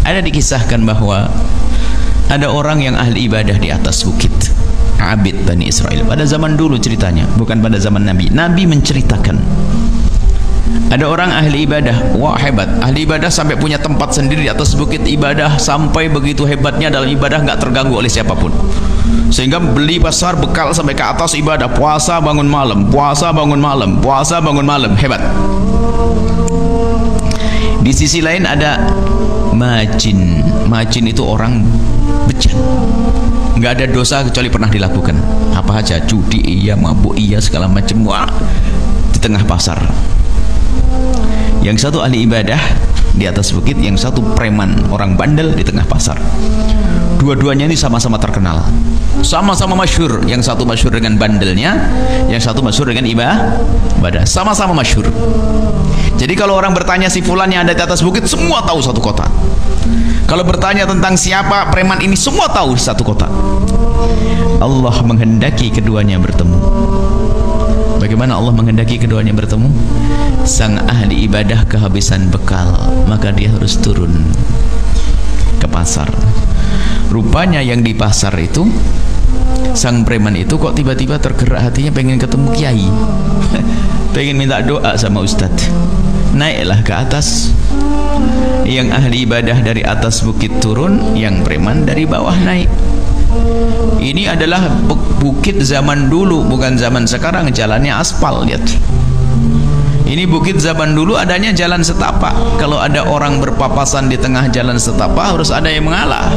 Ada dikisahkan bahwa ada orang yang ahli ibadah di atas bukit, abid Bani Israel. Pada zaman dulu ceritanya, bukan pada zaman Nabi. Nabi menceritakan ada orang ahli ibadah, wah hebat, ahli ibadah sampai punya tempat sendiri di atas bukit ibadah, sampai begitu hebatnya dalam ibadah nggak terganggu oleh siapapun, sehingga beli pasar bekal sampai ke atas ibadah, puasa bangun malam, puasa bangun malam, puasa bangun malam, hebat. Di sisi lain ada majin. Majin itu orang bejat, nggak ada dosa kecuali pernah dilakukan apa aja, judi iya, mabuk iya, segala macam, wah, di tengah pasar. Yang satu ahli ibadah di atas bukit, yang satu preman, orang bandel di tengah pasar. Dua-duanya ini sama-sama terkenal, sama-sama masyhur. Yang satu masyhur dengan bandelnya, yang satu masyhur dengan ibadah, sama-sama masyhur. Jadi kalau orang bertanya si fulan yang ada di atas bukit, semua tahu satu kota. Kalau bertanya tentang siapa preman ini, semua tahu satu kota. Allah menghendaki keduanya bertemu. Bagaimana Allah menghendaki keduanya bertemu? Sang ahli ibadah kehabisan bekal, maka dia harus turun ke pasar. Rupanya yang di pasar itu, sang preman itu kok tiba-tiba tergerak hatinya pengen ketemu kiai. Pengen minta doa sama ustadz. Naiklah ke atas. Yang ahli ibadah dari atas bukit turun, yang preman dari bawah naik. Ini adalah bukit zaman dulu, bukan zaman sekarang. Jalannya aspal, lihat. Ini bukit zaman dulu adanya jalan setapak. Kalau ada orang berpapasan di tengah jalan setapak, harus ada yang mengalah.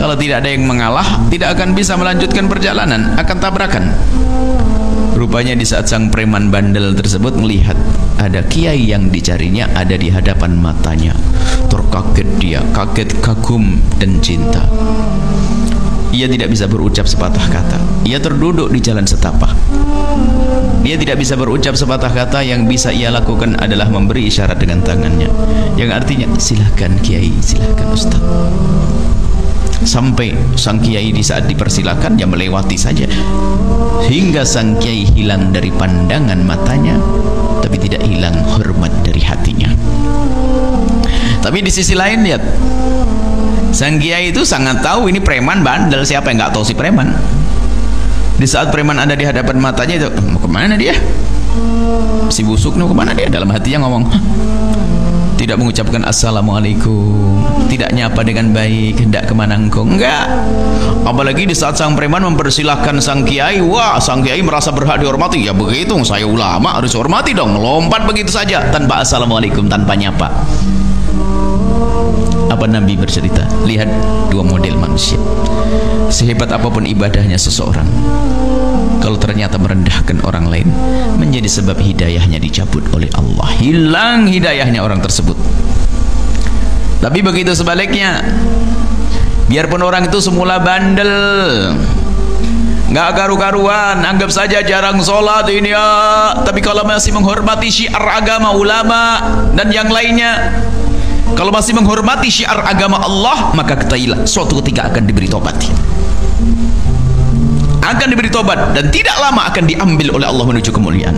Kalau tidak ada yang mengalah, tidak akan bisa melanjutkan perjalanan, akan tabrakan. Rupanya di saat sang preman bandel tersebut melihat ada kiai yang dicarinya ada di hadapan matanya, terkaget dia, kaget, kagum dan cinta. Ia tidak bisa berucap sepatah kata. Ia terduduk di jalan setapak. Dia tidak bisa berucap sepatah kata. Yang bisa ia lakukan adalah memberi isyarat dengan tangannya, yang artinya silahkan kiai, silahkan ustaz. Sampai sang kiai di saat dipersilakan, dia melewati saja hingga sang kiai hilang dari pandangan matanya, tapi tidak hilang hormat dari hatinya. Tapi di sisi lain, lihat, sang kiai itu sangat tahu ini preman bandel. Siapa yang nggak tahu si preman? Di saat preman ada di hadapan matanya itu, mau kemana dia? Si busuk mau kemana dia? Dalam hatinya ngomong, tidak mengucapkan assalamualaikum, tidak nyapa dengan baik, hendak kemana engkau? Enggak. Apalagi di saat sang preman mempersilahkan sang kiai, wah, sang kiai merasa berhak dihormati. Ya begitu, saya ulama harus hormati dong. Lompat begitu saja tanpa assalamualaikum, tanpa nyapa. Apa Nabi bercerita? Lihat dua model manusia. Sehebat apapun ibadahnya seseorang, kalau ternyata merendahkan orang lain, menjadi sebab hidayahnya dicabut oleh Allah, hilang hidayahnya orang tersebut. Tapi begitu sebaliknya, biarpun orang itu semula bandel, nggak karu-karuan, anggap saja jarang sholat ini ya, tapi kalau masih menghormati syiar agama ulama dan yang lainnya, kalau masih menghormati syiar agama Allah, maka ketahuilah suatu ketika akan diberi tobat. Akan diberi tobat dan tidak lama akan diambil oleh Allah menuju kemuliaan.